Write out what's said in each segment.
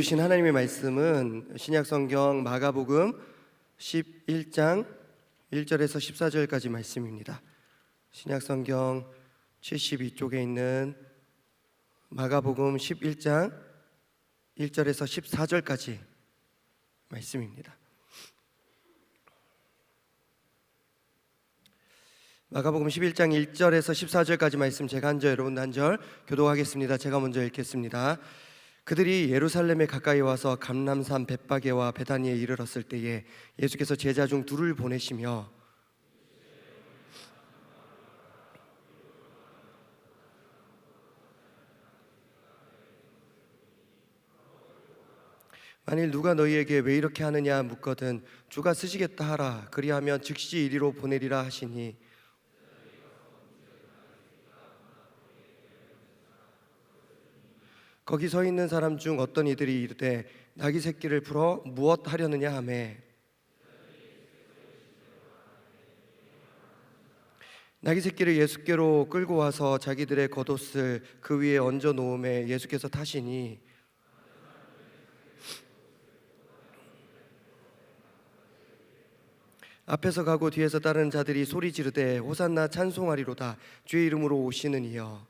주신 하나님의 말씀은 신약성경 마가복음 11장 1절에서 14절까지 말씀입니다. 신약성경 72쪽에 있는 마가복음 11장 1절에서 14절까지 말씀입니다. 마가복음 11장 1절에서 14절까지 말씀 제가 한 절 여러분 한 절 교독하겠습니다. 제가 먼저 읽겠습니다. 그들이 예루살렘에 가까이 와서 감람산 벳바게와 베다니에 이르렀을 때에 예수께서 제자 중 둘을 보내시며 만일 누가 너희에게 왜 이렇게 하느냐 묻거든 주가 쓰시겠다 하라. 그리하면 즉시 이리로 보내리라 하시니 거기 서 있는 사람 중 어떤 이들이 이르되 나귀 새끼를 풀어 무엇 하려느냐 하매 나귀 새끼를 예수께로 끌고 와서 자기들의 겉옷을 그 위에 얹어 놓음에 예수께서 타시니 앞에서 가고 뒤에서 따르는 자들이 소리 지르되 호산나 찬송하리로다 주의 이름으로 오시는 이여.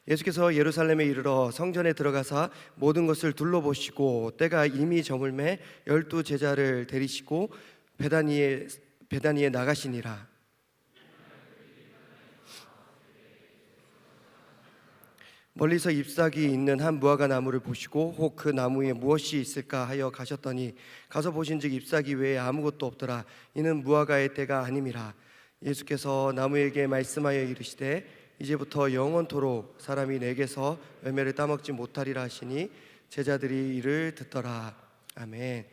예수께서 예루살렘에 이르러 성전에 들어가사 모든 것을 둘러보시고 때가 이미 저물매 12 제자를 데리시고 베다니에 나가시니라. 멀리서 잎사귀 있는 한 무화과 나무를 보시고 혹 그 나무에 무엇이 있을까 하여 가셨더니 가서 보신즉 잎사귀 외에 아무것도 없더라. 이는 무화과의 때가 아님이라. 예수께서 나무에게 말씀하여 이르시되 이제부터 영원토록 사람이 내게서 열매를 따먹지 못하리라 하시니 제자들이 이를 듣더라. 아멘.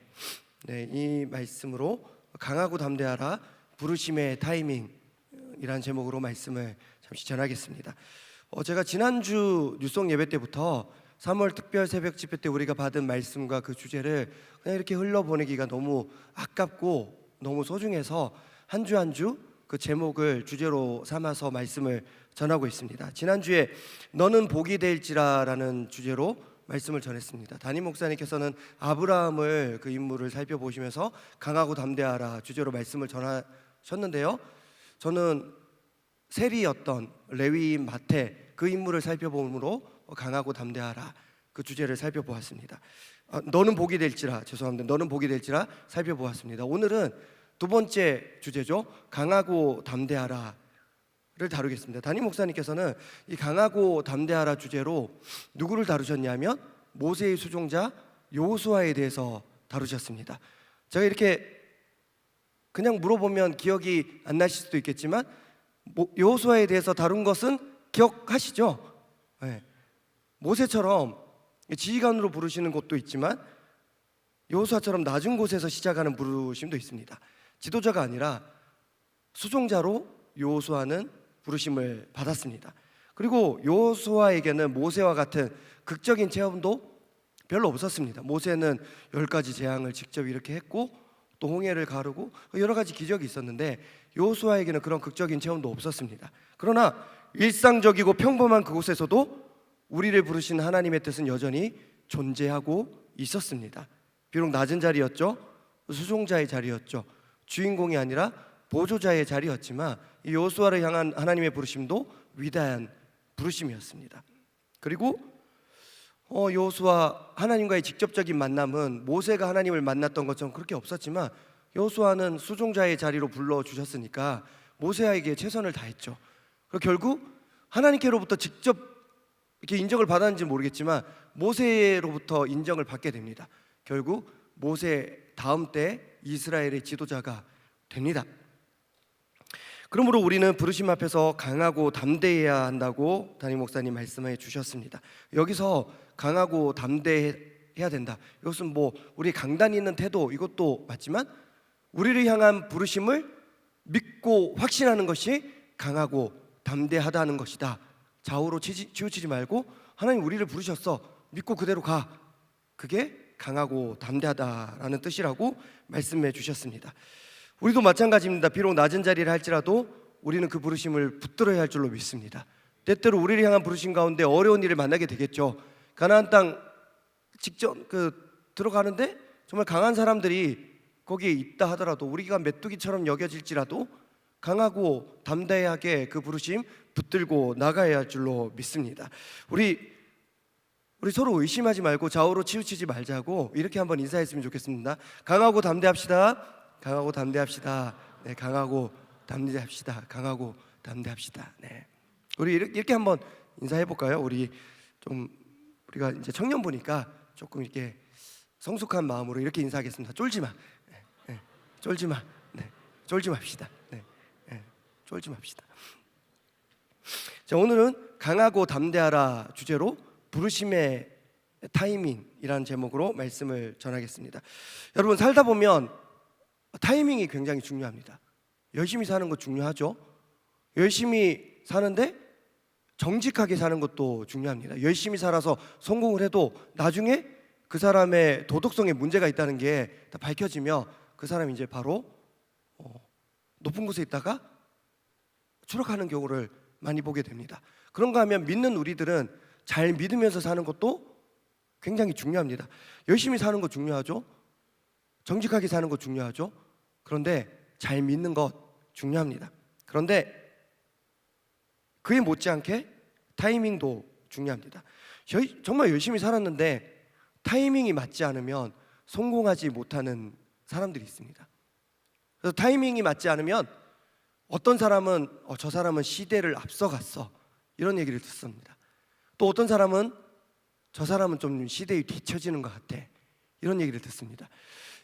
네, 이 말씀으로 강하고 담대하라 부르심의 타이밍이라는 제목으로 말씀을 잠시 전하겠습니다. 제가 지난주 뉴송 예배 때부터 3월 특별 새벽 집회 때 우리가 받은 말씀과 그 주제를 그냥 이렇게 흘러보내기가 너무 아깝고 너무 소중해서 한 주 한 주 그 제목을 주제로 삼아서 말씀을 전하고 있습니다. 지난주에 너는 복이 될지라라는 주제로 말씀을 전했습니다. 담임 목사님께서는 아브라함을 그 인물을 살펴보시면서 강하고 담대하라 주제로 말씀을 전하셨는데요. 저는 세리였던 레위인 마태 그 인물을 살펴봄으로 강하고 담대하라 그 주제를 살펴보았습니다. 너는 복이 될지라 너는 복이 될지라 살펴보았습니다. 오늘은 두 번째 주제죠. 강하고 담대하라를 다루겠습니다. 담임 목사님께서는 이 강하고 담대하라 주제로 누구를 다루셨냐면 모세의 수종자 여호수아에 대해서 다루셨습니다. 제가 이렇게 그냥 물어보면 기억이 안 나실 수도 있겠지만 여호수아에 대해서 다룬 것은 기억하시죠? 네. 모세처럼 지휘관으로 부르시는 곳도 있지만 여호수아처럼 낮은 곳에서 시작하는 부르심도 있습니다. 지도자가 아니라 수종자로 여호수아는 부르심을 받았습니다. 그리고 여호수아에게는 모세와 같은 극적인 체험도 별로 없었습니다. 모세는 10가지 재앙을 직접 이렇게 했고 또 홍해를 가르고 여러 가지 기적이 있었는데 여호수아에게는 그런 극적인 체험도 없었습니다. 그러나 일상적이고 평범한 그곳에서도 우리를 부르신 하나님의 뜻은 여전히 존재하고 있었습니다. 비록 낮은 자리였죠. 수종자의 자리였죠. 주인공이 아니라 보조자의 자리였지만 이 여호수아를 향한 하나님의 부르심도 위대한 부르심이었습니다. 그리고 여호수아 하나님과의 직접적인 만남은 모세가 하나님을 만났던 것처럼 그렇게 없었지만 여호수아는 수종자의 자리로 불러주셨으니까 모세에게 최선을 다했죠. 그리고 결국 하나님께로부터 직접 이렇게 인정을 받았는지 모르겠지만 모세로부터 인정을 받게 됩니다. 결국 모세 다음 때 이스라엘의 지도자가 됩니다. 그러므로 우리는 부르심 앞에서 강하고 담대해야 한다고 담임 목사님 말씀해 주셨습니다. 여기서 강하고 담대해야 된다. 이것은 뭐 우리 강단이 있는 태도 이것도 맞지만 우리를 향한 부르심을 믿고 확신하는 것이 강하고 담대하다는 것이다. 좌우로 치우치지 말고 하나님 우리를 부르셨어. 믿고 그대로 가. 그게 강하고 담대하다라는 뜻이라고 말씀해 주셨습니다. 우리도 마찬가지입니다. 비록 낮은 자리를 할지라도 우리는 그 부르심을 붙들어야 할 줄로 믿습니다. 때때로 우리를 향한 부르심 가운데 어려운 일을 만나게 되겠죠. 가나안 땅 직전 들어가는데 정말 강한 사람들이 거기에 있다 하더라도 우리가 메뚜기처럼 여겨질지라도 강하고 담대하게 그 부르심 붙들고 나가야 할 줄로 믿습니다. 우리 서로 의심하지 말고 좌우로 치우치지 말자고 이렇게 한번 인사했으면 좋겠습니다. 강하고 담대합시다. 강하고 담대합시다. 네, 강하고 담대합시다. 강하고 담대합시다. 네, 우리 이렇게 한번 인사해 볼까요? 우리가 이제 청년부니까 조금 이렇게 성숙한 마음으로 이렇게 인사하겠습니다. 쫄지 마. 네, 네, 쫄지 마. 네, 쫄지 맙시다. 네, 네, 쫄지 맙시다. 자, 오늘은 강하고 담대하라 주제로 부르심의 타이밍이라는 제목으로 말씀을 전하겠습니다. 여러분, 살다 보면 타이밍이 굉장히 중요합니다. 열심히 사는 거 중요하죠. 열심히 사는데 정직하게 사는 것도 중요합니다. 열심히 살아서 성공을 해도 나중에 그 사람의 도덕성에 문제가 있다는 게 다 밝혀지며 그 사람이 이제 바로 높은 곳에 있다가 추락하는 경우를 많이 보게 됩니다. 그런가 하면 믿는 우리들은 잘 믿으면서 사는 것도 굉장히 중요합니다. 열심히 사는 거 중요하죠. 정직하게 사는 거 중요하죠. 그런데 잘 믿는 것 중요합니다. 그런데 그에 못지않게 타이밍도 중요합니다. 정말 열심히 살았는데 타이밍이 맞지 않으면 성공하지 못하는 사람들이 있습니다. 그래서 타이밍이 맞지 않으면 어떤 사람은 저 사람은 시대를 앞서갔어 이런 얘기를 듣습니다. 또 어떤 사람은 저 사람은 좀 시대에 뒤처지는 것 같아 이런 얘기를 듣습니다.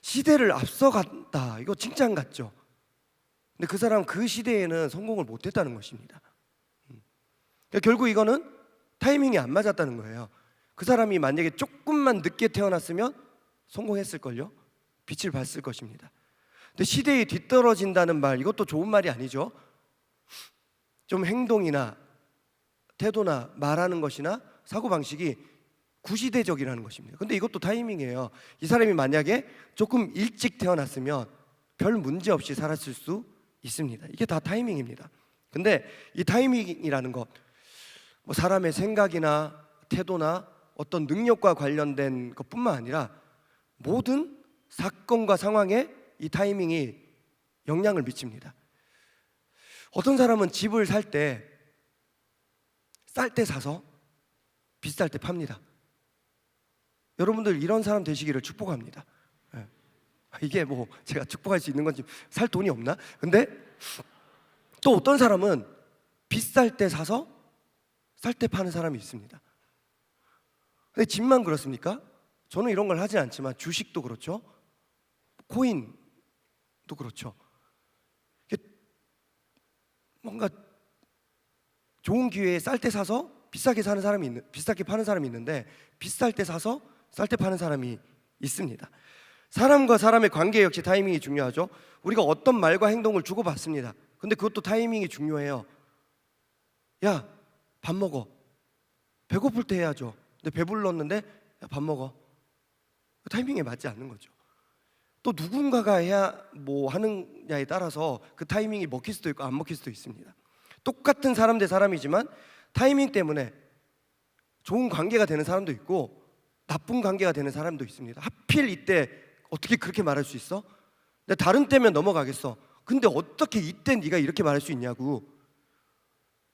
시대를 앞서갔다, 이거 칭찬 같죠. 근데 그 사람은 그 시대에는 성공을 못했다는 것입니다. 그러니까 결국 이거는 타이밍이 안 맞았다는 거예요. 그 사람이 만약에 조금만 늦게 태어났으면 성공했을걸요. 빛을 봤을 것입니다. 근데 시대에 뒤떨어진다는 말, 이것도 좋은 말이 아니죠. 좀 행동이나 태도나 말하는 것이나 사고방식이 구시대적이라는 것입니다. 근데 이것도 타이밍이에요. 이 사람이 만약에 조금 일찍 태어났으면 별 문제 없이 살았을 수 있습니다. 이게 다 타이밍입니다. 근데 이 타이밍이라는 것, 뭐 사람의 생각이나 태도나 어떤 능력과 관련된 것뿐만 아니라 모든 사건과 상황에 이 타이밍이 영향을 미칩니다. 어떤 사람은 집을 살 때 쌀 때 사서 비쌀 때 팝니다. 여러분들 이런 사람 되시기를 축복합니다. 이게 뭐 제가 축복할 수 있는 건지, 살 돈이 없나? 근데 또 어떤 사람은 비쌀 때 사서 쌀 때 파는 사람이 있습니다. 근데 집만 그렇습니까? 저는 이런 걸 하지 않지만 주식도 그렇죠. 코인도 그렇죠. 뭔가 좋은 기회에 쌀 때 사서 비싸게 파는 사람이 있는데 비쌀 때 사서 쌀 때 파는 사람이 있습니다. 사람과 사람의 관계 역시 타이밍이 중요하죠. 우리가 어떤 말과 행동을 주고받습니다. 근데 그것도 타이밍이 중요해요. 야, 밥 먹어. 배고플 때 해야죠. 근데 배불렀는데 야, 밥 먹어. 타이밍에 맞지 않는 거죠. 또 누군가가 해야 뭐 하느냐에 따라서 그 타이밍이 먹힐 수도 있고 안 먹힐 수도 있습니다. 똑같은 사람 대 사람이지만 타이밍 때문에 좋은 관계가 되는 사람도 있고 나쁜 관계가 되는 사람도 있습니다. 하필 이때 어떻게 그렇게 말할 수 있어? 근데 다른 때면 넘어가겠어. 근데 어떻게 이때 네가 이렇게 말할 수 있냐고.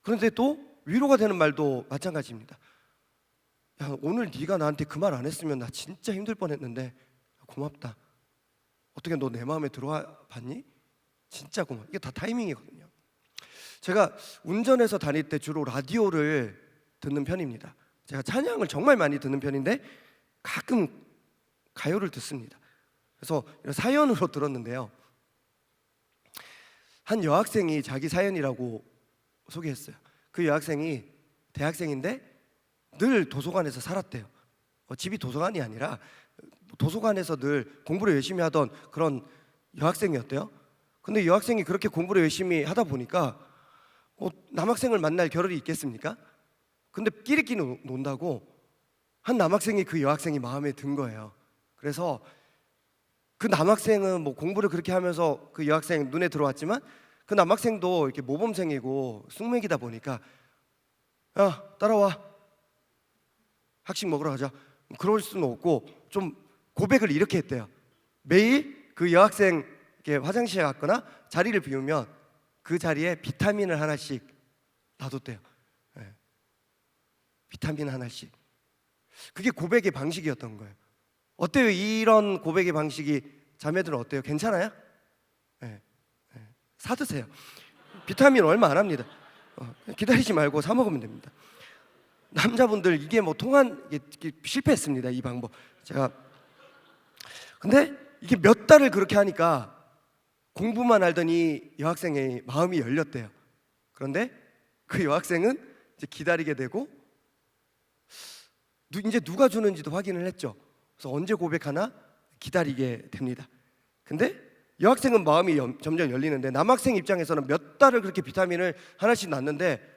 그런데 또 위로가 되는 말도 마찬가지입니다. 야, 오늘 네가 나한테 그 말 안 했으면 나 진짜 힘들 뻔했는데 고맙다. 어떻게 너 내 마음에 들어와 봤니? 진짜 고마워. 이게 다 타이밍이거든요. 제가 운전해서 다닐 때 주로 라디오를 듣는 편입니다. 제가 찬양을 정말 많이 듣는 편인데 가끔 가요를 듣습니다. 그래서 이런 사연으로 들었는데요. 한 여학생이 자기 사연이라고 소개했어요. 그 여학생이 대학생인데 늘 도서관에서 살았대요. 집이 도서관이 아니라 도서관에서 늘 공부를 열심히 하던 그런 여학생이었대요. 근데 여학생이 그렇게 공부를 열심히 하다 보니까 남학생을 만날 겨를이 있겠습니까? 근데 끼리끼리 논다고 한 남학생이 그 여학생이 마음에 든 거예요. 그래서 그 남학생은 뭐 공부를 그렇게 하면서 그 여학생 눈에 들어왔지만 그 남학생도 이렇게 모범생이고 숙맥이다 보니까 야 따라와, 학식 먹으러 가자. 그럴 수는 없고 좀 고백을 이렇게 했대요. 매일 그 여학생 화장실에 갔거나 자리를 비우면 그 자리에 비타민을 하나씩 놔뒀대요. 네. 비타민 하나씩. 그게 고백의 방식이었던 거예요. 어때요? 이런 고백의 방식이 자매들은 어때요? 괜찮아요? 네. 네. 사드세요. 비타민 얼마 안 합니다. 기다리지 말고 사 먹으면 됩니다. 남자분들 이게 뭐 이게 실패했습니다. 이 방법. 제가 근데 이게 몇 달을 그렇게 하니까 공부만 알더니 여학생의 마음이 열렸대요. 그런데 그 여학생은 이제 기다리게 되고 이제 누가 주는지도 확인을 했죠. 그래서 언제 고백하나 기다리게 됩니다. 근데 여학생은 마음이 점점 열리는데 남학생 입장에서는 몇 달을 그렇게 비타민을 하나씩 놨는데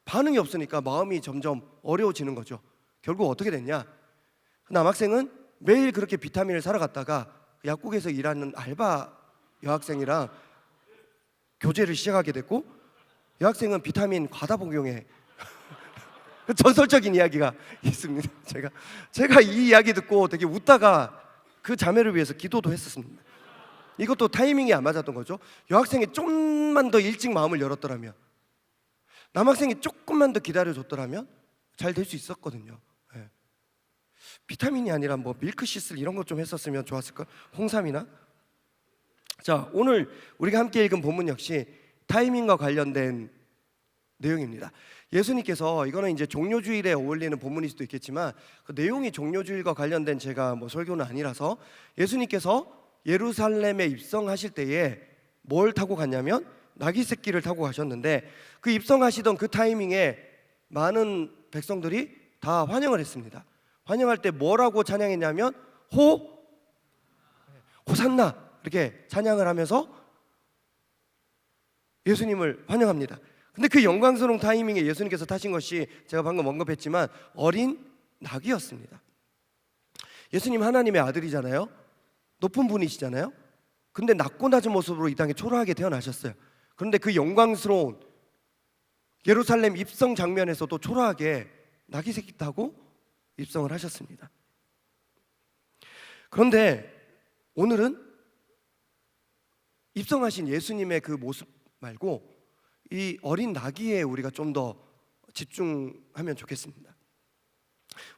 반응이 없으니까 마음이 점점 어려워지는 거죠. 결국 어떻게 됐냐? 남학생은 매일 그렇게 비타민을 사러 갔다가 약국에서 일하는 알바 여학생이랑 교제를 시작하게 됐고, 여학생은 비타민 과다 복용에 전설적인 이야기가 있습니다. 제가 이 이야기 듣고 되게 웃다가 그 자매를 위해서 기도도 했었습니다. 이것도 타이밍이 안 맞았던 거죠. 여학생이 좀만 더 일찍 마음을 열었더라면, 남학생이 조금만 더 기다려줬더라면 잘 될 수 있었거든요. 네. 비타민이 아니라 뭐 밀크시슬 이런 것 좀 했었으면 좋았을까? 홍삼이나. 자, 오늘 우리가 함께 읽은 본문 역시 타이밍과 관련된 내용입니다. 예수님께서, 이거는 이제 종료주일에 어울리는 본문일 수도 있겠지만 그 내용이 종료주일과 관련된 제가 뭐 설교는 아니라서, 예수님께서 예루살렘에 입성하실 때에 뭘 타고 갔냐면 나귀 새끼를 타고 가셨는데, 그 입성하시던 그 타이밍에 많은 백성들이 다 환영을 했습니다. 환영할 때 뭐라고 찬양했냐면 호산나 이렇게 찬양을 하면서 예수님을 환영합니다. 근데 그 영광스러운 타이밍에 예수님께서 타신 것이 제가 방금 언급했지만 어린 낙이었습니다. 예수님 하나님의 아들이잖아요. 높은 분이시잖아요. 근데 낮고 낮은 모습으로 이 땅에 초라하게 태어나셨어요. 그런데 그 영광스러운 예루살렘 입성 장면에서도 초라하게 낙이 새끼 타고 입성을 하셨습니다. 그런데 오늘은 입성하신 예수님의 그 모습 말고 이 어린 나귀에 우리가 좀 더 집중하면 좋겠습니다.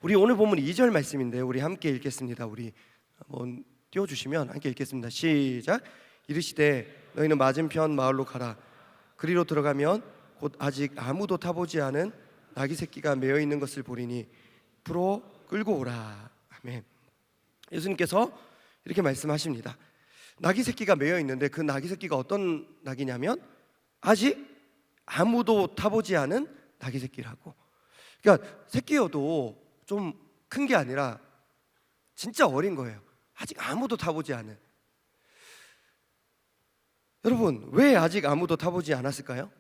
우리 오늘 본문 2절 말씀인데 우리 함께 읽겠습니다. 우리 한번 띄워주시면 함께 읽겠습니다. 시작. 이르시되 너희는 맞은편 마을로 가라. 그리로 들어가면 곧 아직 아무도 타보지 않은 나귀 새끼가 매어 있는 것을 보리니 풀어 끌고 오라. 아멘. 예수님께서 이렇게 말씀하십니다. 나귀 새끼가 매어 있는데 그 나귀 새끼가 어떤 나귀냐면 아직 아무도 타보지 않은 나귀 새끼라고. 그러니까 새끼여도 좀 큰 게 아니라 진짜 어린 거예요. 아직 아무도 타보지 않은. 여러분, 왜 아직 아무도 타보지 않았을까요?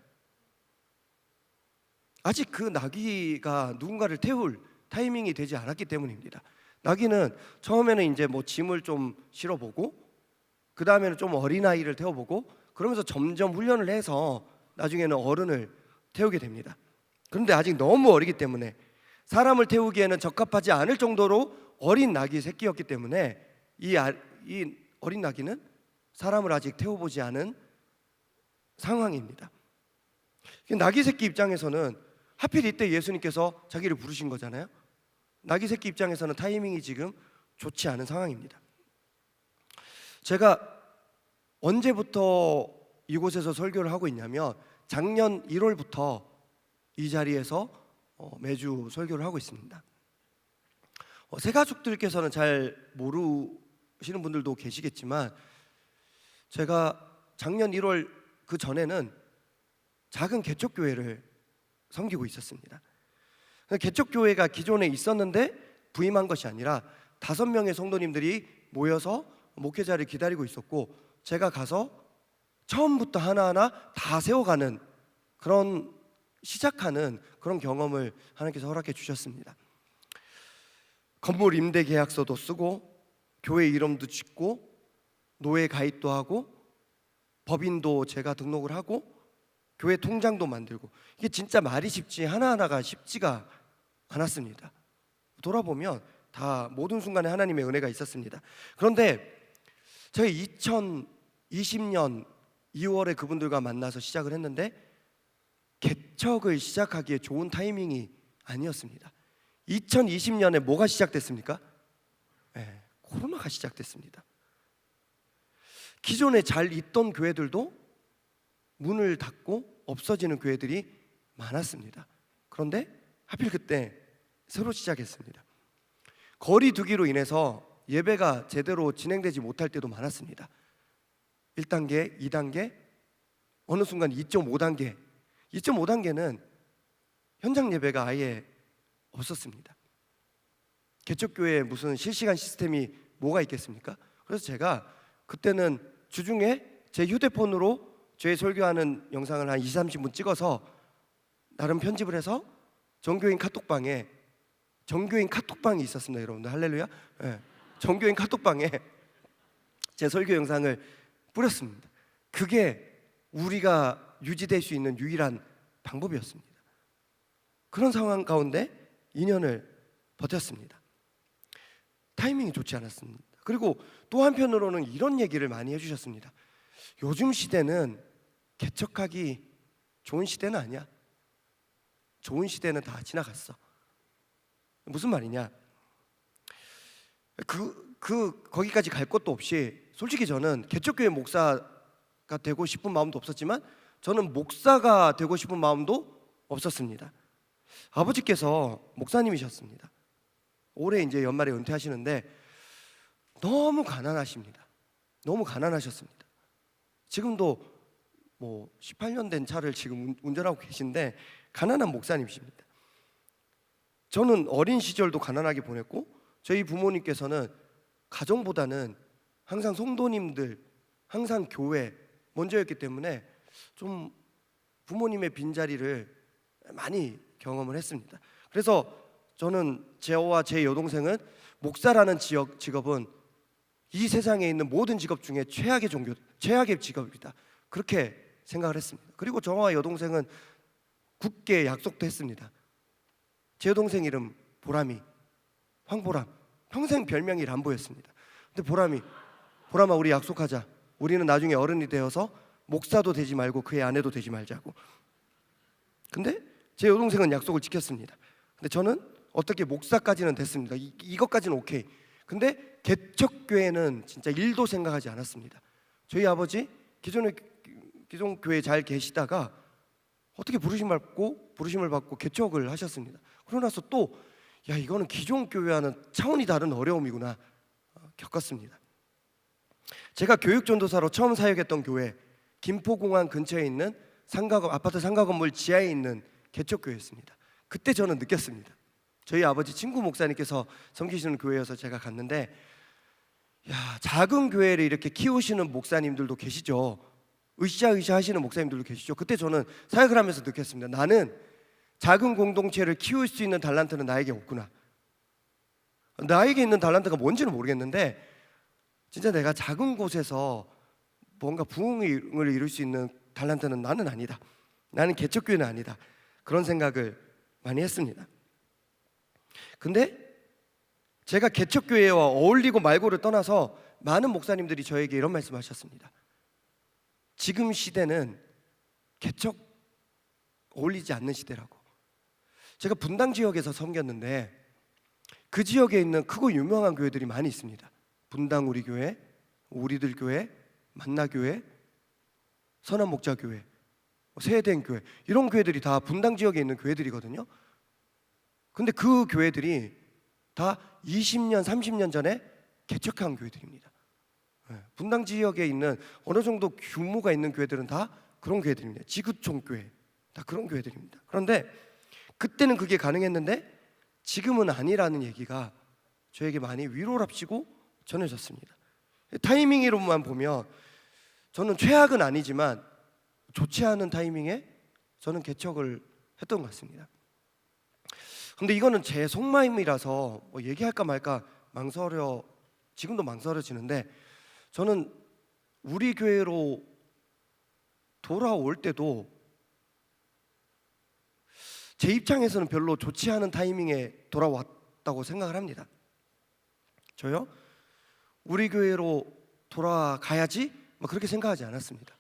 아직 그 나귀가 누군가를 태울 타이밍이 되지 않았기 때문입니다. 나귀는 처음에는 이제 뭐 짐을 좀 실어보고, 그 다음에는 좀 어린아이를 태워보고, 그러면서 점점 훈련을 해서 나중에는 어른을 태우게 됩니다. 그런데 아직 너무 어리기 때문에 사람을 태우기에는 적합하지 않을 정도로 어린 나귀 새끼였기 때문에 이 어린 나귀는 사람을 아직 태워보지 않은 상황입니다. 나귀 새끼 입장에서는 하필 이때 예수님께서 자기를 부르신 거잖아요. 나귀 새끼 입장에서는 타이밍이 지금 좋지 않은 상황입니다. 제가 언제부터 이곳에서 설교를 하고 있냐면 작년 1월부터 이 자리에서 매주 설교를 하고 있습니다. 새 가족들께서는 잘 모르시는 분들도 계시겠지만 제가 작년 1월 그 전에는 작은 개척교회를 섬기고 있었습니다. 개척교회가 기존에 있었는데 부임한 것이 아니라 5명의 성도님들이 모여서 목회자를 기다리고 있었고, 제가 가서 처음부터 하나하나 다 세워가는 그런 시작하는 그런 경험을 하나님께서 허락해 주셨습니다. 건물 임대 계약서도 쓰고 교회 이름도 짓고 노예 가입도 하고 법인도 제가 등록을 하고 교회 통장도 만들고, 이게 진짜 말이 쉽지 하나하나가 쉽지가 않았습니다. 돌아보면 다 모든 순간에 하나님의 은혜가 있었습니다. 그런데 저희 2020년 2월에 그분들과 만나서 시작을 했는데 개척을 시작하기에 좋은 타이밍이 아니었습니다. 2020년에 뭐가 시작됐습니까? 네, 코로나가 시작됐습니다. 기존에 잘 있던 교회들도 문을 닫고 없어지는 교회들이 많았습니다. 그런데 하필 그때 새로 시작했습니다. 거리 두기로 인해서 예배가 제대로 진행되지 못할 때도 많았습니다. 1단계, 2단계, 어느 순간 2.5단계. 2.5단계는 현장 예배가 아예 없었습니다. 개척교회에 무슨 실시간 시스템이 뭐가 있겠습니까? 그래서 제가 그때는 주중에 제 휴대폰으로 제 설교하는 영상을 한 20-30분 찍어서 나름 편집을 해서 정교인 카톡방이 있었습니다. 여러분들 할렐루야. 네. 정교인 카톡방에 제 설교 영상을 뿌렸습니다. 그게 우리가 유지될 수 있는 유일한 방법이었습니다. 그런 상황 가운데 2년을 버텼습니다. 타이밍이 좋지 않았습니다. 그리고 또 한편으로는 이런 얘기를 많이 해주셨습니다. 요즘 시대는 개척하기 좋은 시대는 아니야. 좋은 시대는 다 지나갔어. 무슨 말이냐? 거기까지 갈 것도 없이 솔직히 저는 개척교회 목사가 되고 싶은 마음도 없었지만 저는 목사가 되고 싶은 마음도 없었습니다. 아버지께서 목사님이셨습니다. 올해 이제 연말에 은퇴하시는데 너무 가난하십니다. 너무 가난하셨습니다. 지금도 뭐 18년 된 차를 지금 운전하고 계신데 가난한 목사님이십니다. 저는 어린 시절도 가난하게 보냈고 저희 부모님께서는 가정보다는 항상 성도님들, 항상 교회 먼저였기 때문에 좀 부모님의 빈자리를 많이 경험을 했습니다. 그래서 저는 저와 제 여동생은 목사라는 직업은 이 세상에 있는 모든 직업 중에 최악의 직업이다. 그렇게 생각을 했습니다. 그리고 저와 여동생은 굳게 약속도 했습니다. 제 여동생 이름 보람이, 황보람. 평생 별명이 람보였습니다. 근데 보람아 우리 약속하자. 우리는 나중에 어른이 되어서 목사도 되지 말고 그의 아내도 되지 말자고. 근데 제 여동생은 약속을 지켰습니다. 근데 저는 어떻게 목사까지는 됐습니다. 이것까지는 오케이. 근데 개척교회는 진짜 일도 생각하지 않았습니다. 저희 아버지 기존 교회에 잘 계시다가 어떻게 부르심을 받고 개척을 하셨습니다. 그러고 나서 또 이거는 기존 교회와는 차원이 다른 어려움이구나 겪었습니다. 제가 교육전도사로 처음 사역했던 교회 김포공항 근처에 있는 아파트 상가 건물 지하에 있는 개척교회였습니다. 그때 저는 느꼈습니다. 저희 아버지 친구 목사님께서 섬기시는 교회여서 제가 갔는데 작은 교회를 이렇게 키우시는 목사님들도 계시죠. 으쌰으쌰 하시는 목사님들도 계시죠. 그때 저는 사역을 하면서 느꼈습니다. 나는 작은 공동체를 키울 수 있는 달란트는 나에게 없구나. 나에게 있는 달란트가 뭔지는 모르겠는데 진짜 내가 작은 곳에서 뭔가 부흥을 이룰 수 있는 달란트는 나는 아니다. 나는 개척교회는 아니다. 그런 생각을 많이 했습니다. 근데 제가 개척교회와 어울리고 말고를 떠나서 많은 목사님들이 저에게 이런 말씀하셨습니다. 지금 시대는 개척 어울리지 않는 시대라고. 제가 분당 지역에서 섬겼는데 그 지역에 있는 크고 유명한 교회들이 많이 있습니다. 분당 우리 교회, 우리들 교회, 만나교회, 선한목자교회, 세대인 교회, 이런 교회들이 다 분당 지역에 있는 교회들이거든요. 근데 그 교회들이 다 20년, 30년 전에 개척한 교회들입니다. 분당 지역에 있는 어느 정도 규모가 있는 교회들은 다 그런 교회들입니다. 지구촌 교회, 다 그런 교회들입니다. 그런데 그때는 그게 가능했는데 지금은 아니라는 얘기가 저에게 많이 위로랍시고 전해졌습니다. 타이밍으로만 보면 저는 최악은 아니지만 좋지 않은 타이밍에 저는 개척을 했던 것 같습니다. 근데 이거는 제 속마음이라서 얘기할까 말까 지금도 망설여지는데 저는 우리 교회로 돌아올 때도 제 입장에서는 별로 좋지 않은 타이밍에 돌아왔다고 생각을 합니다. 저요? 우리 교회로 돌아가야지? 그렇게 생각하지 않았습니다.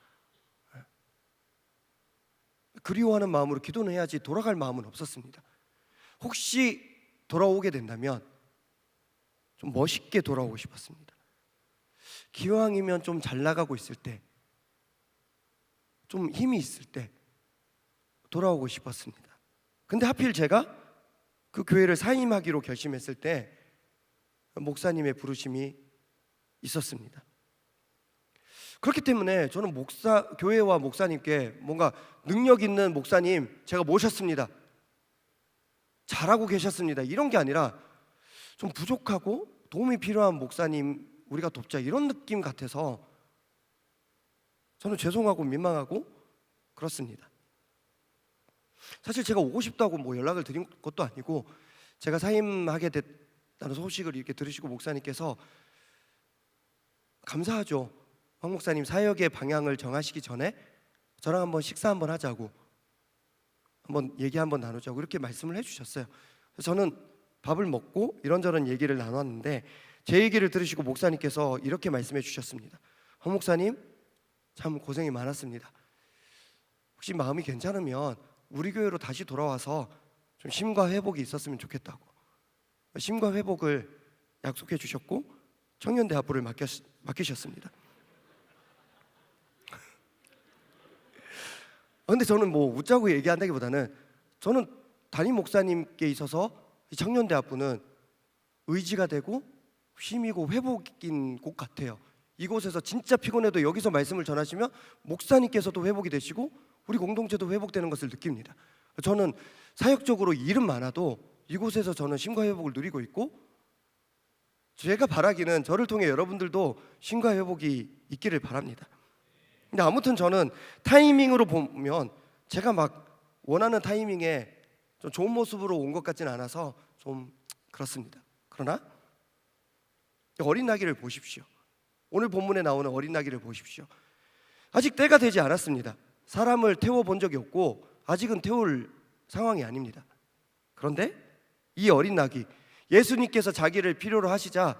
그리워하는 마음으로 기도는 해야지 돌아갈 마음은 없었습니다. 혹시 돌아오게 된다면 좀 멋있게 돌아오고 싶었습니다. 기왕이면 좀 잘 나가고 있을 때, 좀 힘이 있을 때 돌아오고 싶었습니다. 근데 하필 제가 그 교회를 사임하기로 결심했을 때 목사님의 부르심이 있었습니다. 그렇기 때문에 저는 교회와 목사님께 뭔가 능력 있는 목사님 제가 모셨습니다, 잘하고 계셨습니다, 이런 게 아니라 좀 부족하고 도움이 필요한 목사님 우리가 돕자, 이런 느낌 같아서 저는 죄송하고 민망하고 그렇습니다. 사실 제가 오고 싶다고 연락을 드린 것도 아니고, 제가 사임하게 됐다는 소식을 이렇게 들으시고 목사님께서 감사하죠, 황 목사님 사역의 방향을 정하시기 전에 저랑 한번 식사 한번 하자고, 한번 얘기 한번 나누자고 이렇게 말씀을 해주셨어요. 그래서 저는 밥을 먹고 이런저런 얘기를 나눴는데, 제 얘기를 들으시고 목사님께서 이렇게 말씀해 주셨습니다. 황 목사님 참 고생이 많았습니다. 혹시 마음이 괜찮으면 우리 교회로 다시 돌아와서 좀 쉼과 회복이 있었으면 좋겠다고 쉼과 회복을 약속해 주셨고 청년대 학부를 맡기셨습니다. 근데 저는 웃자고 얘기한다기보다는 저는 담임 목사님께 있어서 청년대 학부는 의지가 되고 힘이고 회복인 곳 같아요. 이곳에서 진짜 피곤해도 여기서 말씀을 전하시면 목사님께서도 회복이 되시고 우리 공동체도 회복되는 것을 느낍니다. 저는 사역적으로 일은 많아도 이곳에서 저는 쉼과 회복을 누리고 있고, 제가 바라기는 저를 통해 여러분들도 쉼과 회복이 있기를 바랍니다. 근데 아무튼 저는 타이밍으로 보면 제가 원하는 타이밍에 좀 좋은 모습으로 온 것 같지는 않아서 좀 그렇습니다. 그러나 어린 나귀를 보십시오. 오늘 본문에 나오는 어린 나귀를 보십시오. 아직 때가 되지 않았습니다. 사람을 태워본 적이 없고 아직은 태울 상황이 아닙니다. 그런데 이 어린 나귀, 예수님께서 자기를 필요로 하시자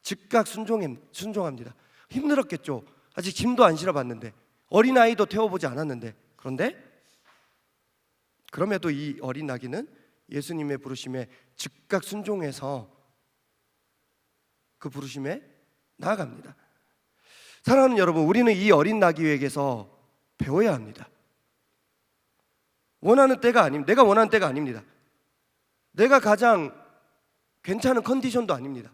즉각 순종합니다. 힘들었겠죠. 아직 짐도 안 실어봤는데, 어린아이도 태워보지 않았는데. 그런데 그럼에도 이 어린 나귀는 예수님의 부르심에 즉각 순종해서 그 부르심에 나아갑니다. 사랑하는 여러분, 우리는 이 어린 나귀에게서 배워야 합니다. 내가 원하는 때가 아닙니다. 내가 가장 괜찮은 컨디션도 아닙니다.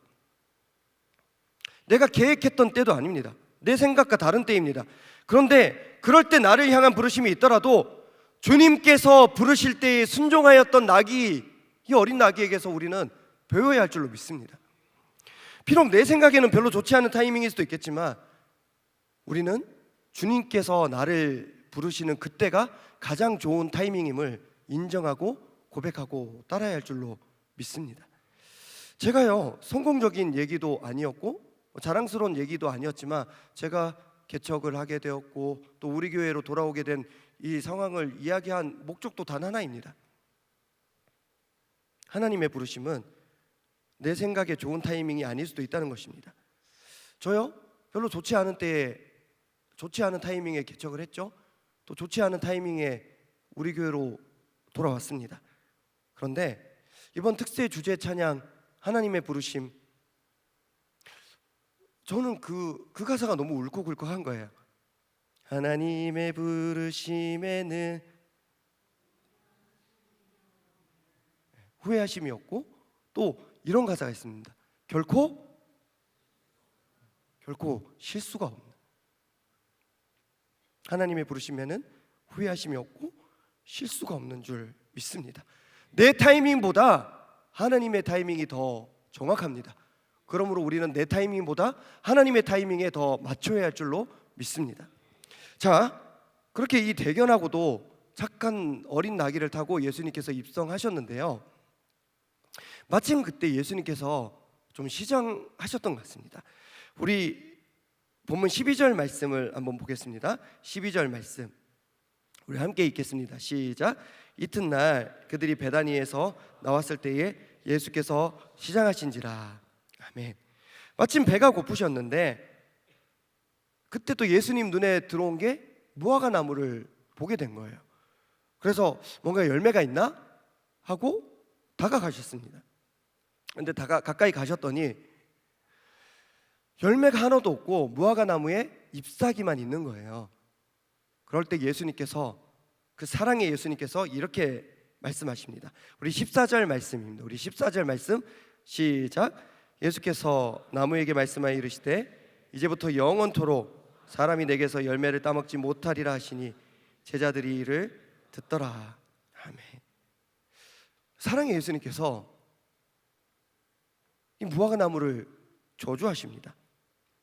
내가 계획했던 때도 아닙니다. 내 생각과 다른 때입니다. 그런데 그럴 때 나를 향한 부르심이 있더라도 주님께서 부르실 때에 순종하였던 나귀, 이 어린 나귀에게서 우리는 배워야 할 줄로 믿습니다. 비록 내 생각에는 별로 좋지 않은 타이밍일 수도 있겠지만 우리는 주님께서 나를 부르시는 그때가 가장 좋은 타이밍임을 인정하고 고백하고 따라야 할 줄로 믿습니다. 제가요, 성공적인 얘기도 아니었고 자랑스러운 얘기도 아니었지만 제가 개척을 하게 되었고 또 우리 교회로 돌아오게 된 이 상황을 이야기한 목적도 단 하나입니다. 하나님의 부르심은 내 생각에 좋은 타이밍이 아닐 수도 있다는 것입니다. 저요, 별로 좋지 않은 때에 좋지 않은 타이밍에 개척을 했죠. 또 좋지 않은 타이밍에 우리 교회로 돌아왔습니다. 그런데 이번 특세 주제 찬양 하나님의 부르심, 저는 그 가사가 너무 울컥울컥한 거예요. 하나님의 부르심에는 후회하심이 없고 또 이런 가사가 있습니다. 결코 실수가 없는, 하나님의 부르심에는 후회하심이 없고 실수가 없는 줄 믿습니다. 내 타이밍보다 하나님의 타이밍이 더 정확합니다. 그러므로 우리는 내 타이밍보다 하나님의 타이밍에 더 맞춰야 할 줄로 믿습니다. 자, 그렇게 이 대견하고도 착한 어린 나귀를 타고 예수님께서 입성하셨는데요, 마침 그때 예수님께서 좀 시장하셨던 것 같습니다. 우리 본문 12절 말씀을 한번 보겠습니다. 12절 말씀 우리 함께 읽겠습니다. 시작. 이튿날 그들이 베다니에서 나왔을 때에 예수께서 시장하신지라. 아멘. 마침 배가 고프셨는데 그때 또 예수님 눈에 들어온 게 무화과 나무를 보게 된 거예요. 그래서 뭔가 열매가 있나 하고 다가가셨습니다. 근데 가까이 가셨더니 열매가 하나도 없고 무화과 나무에 잎사귀만 있는 거예요. 그럴 때 예수님께서, 그 사랑의 예수님께서 이렇게 말씀하십니다. 우리 14절 말씀입니다. 우리 14절 말씀 시작. 예수께서 나무에게 말씀하여 이르시되 이제부터 영원토록 사람이 내게서 열매를 따먹지 못하리라 하시니 제자들이 이를 듣더라. 아멘. 사랑의 예수님께서 이 무화과 나무를 저주하십니다.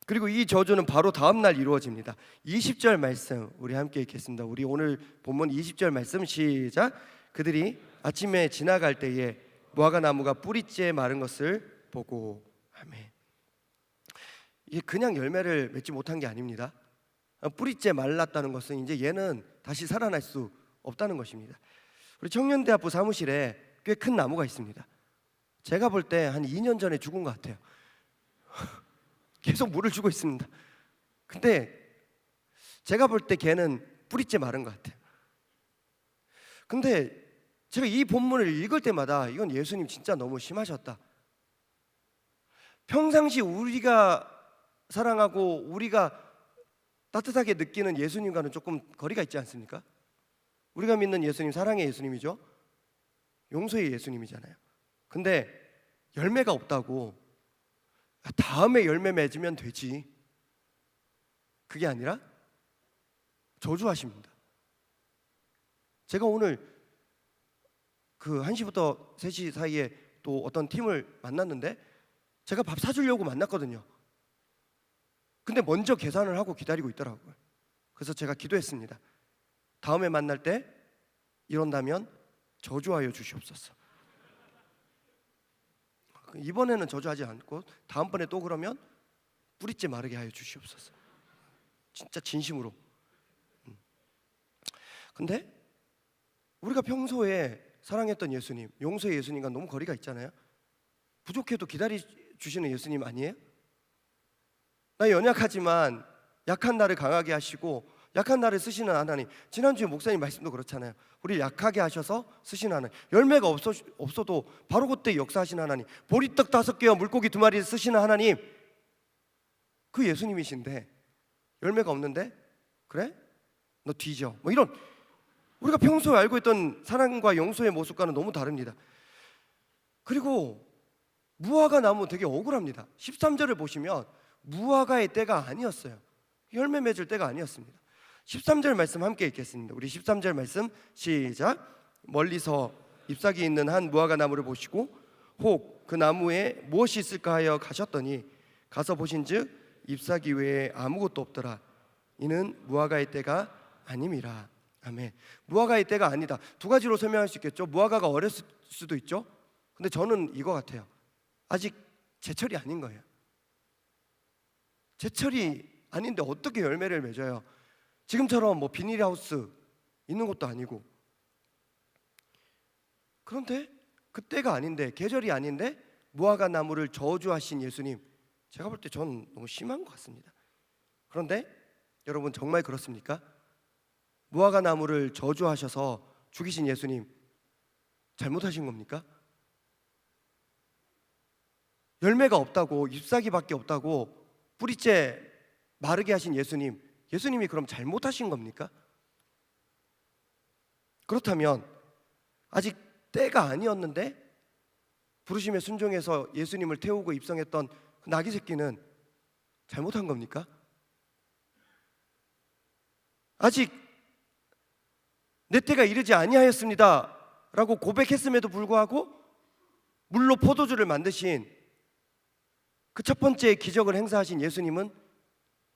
그리고 이 저주는 바로 다음 날 이루어집니다. 20절 말씀 우리 함께 읽겠습니다. 우리 오늘 본문 20절 말씀 시작. 그들이 아침에 지나갈 때에 무화과 나무가 뿌리째 마른 것을 보고. 아멘. 이게 그냥 열매를 맺지 못한 게 아닙니다. 뿌리째 말랐다는 것은 이제 얘는 다시 살아날 수 없다는 것입니다. 우리 청년대학부 사무실에 꽤 큰 나무가 있습니다. 제가 볼 때 한 2년 전에 죽은 것 같아요. 계속 물을 주고 있습니다. 근데 제가 볼 때 걔는 뿌리째 마른 것 같아요. 근데 제가 이 본문을 읽을 때마다 이건 예수님 진짜 너무 심하셨다. 평상시 우리가 사랑하고 우리가 따뜻하게 느끼는 예수님과는 조금 거리가 있지 않습니까? 우리가 믿는 예수님 사랑의 예수님이죠. 용서의 예수님이잖아요. 근데 열매가 없다고 다음에 열매 맺으면 되지, 그게 아니라 저주하십니다. 제가 오늘 그 1시부터 3시 사이에 또 어떤 팀을 만났는데 제가 밥 사주려고 만났거든요. 근데 먼저 계산을 하고 기다리고 있더라고요. 그래서 제가 기도했습니다. 다음에 만날 때 이런다면 저주하여 주시옵소서. 이번에는 저주하지 않고 다음번에 또 그러면 뿌리째 마르게 하여 주시옵소서. 진짜 진심으로. 근데 우리가 평소에 사랑했던 예수님, 용서의 예수님과 너무 거리가 있잖아요. 부족해도 기다려 주시는 예수님 아니에요? 나 연약하지만 약한 나를 강하게 하시고 약한 나를 쓰시는 하나님. 지난주에 목사님 말씀도 그렇잖아요. 우리 약하게 하셔서 쓰시는 하나님. 열매가 없어도 바로 그때 역사하시는 하나님. 보리떡 5개와 물고기 2마리를 쓰시는 하나님. 그 예수님이신데 열매가 없는데 그래? 너 뒤져. 뭐 이런 우리가 평소에 알고 있던 사랑과 용서의 모습과는 너무 다릅니다. 그리고 무화과 나무 되게 억울합니다. 13절을 보시면 무화과의 때가 아니었어요. 열매 맺을 때가 아니었습니다. 13절 말씀 함께 읽겠습니다. 우리 13절 말씀 시작. 멀리서 잎사귀 있는 한 무화과 나무를 보시고 혹 그 나무에 무엇이 있을까 하여 가셨더니 가서 보신즉 잎사귀 외에 아무것도 없더라. 이는 무화과의 때가 아님이라. 아멘. 무화과의 때가 아니다. 두 가지로 설명할 수 있겠죠. 무화과가 어렸을 수도 있죠. 근데 저는 이거 같아요. 아직 제철이 아닌 거예요. 제철이 아닌데 어떻게 열매를 맺어요? 지금처럼 뭐 비닐하우스 있는 것도 아니고. 그런데 그때가 아닌데, 계절이 아닌데 무화과 나무를 저주하신 예수님, 제가 볼 때 전 너무 심한 것 같습니다. 그런데 여러분 정말 그렇습니까? 무화과 나무를 저주하셔서 죽이신 예수님 잘못하신 겁니까? 열매가 없다고, 잎사귀밖에 없다고 뿌리째 마르게 하신 예수님, 예수님이 그럼 잘못하신 겁니까? 그렇다면 아직 때가 아니었는데 부르심에 순종해서 예수님을 태우고 입성했던 그 나귀 새끼는 잘못한 겁니까? 아직 내 때가 이르지 아니하였습니다 라고 고백했음에도 불구하고 물로 포도주를 만드신 그 첫 번째 기적을 행사하신 예수님은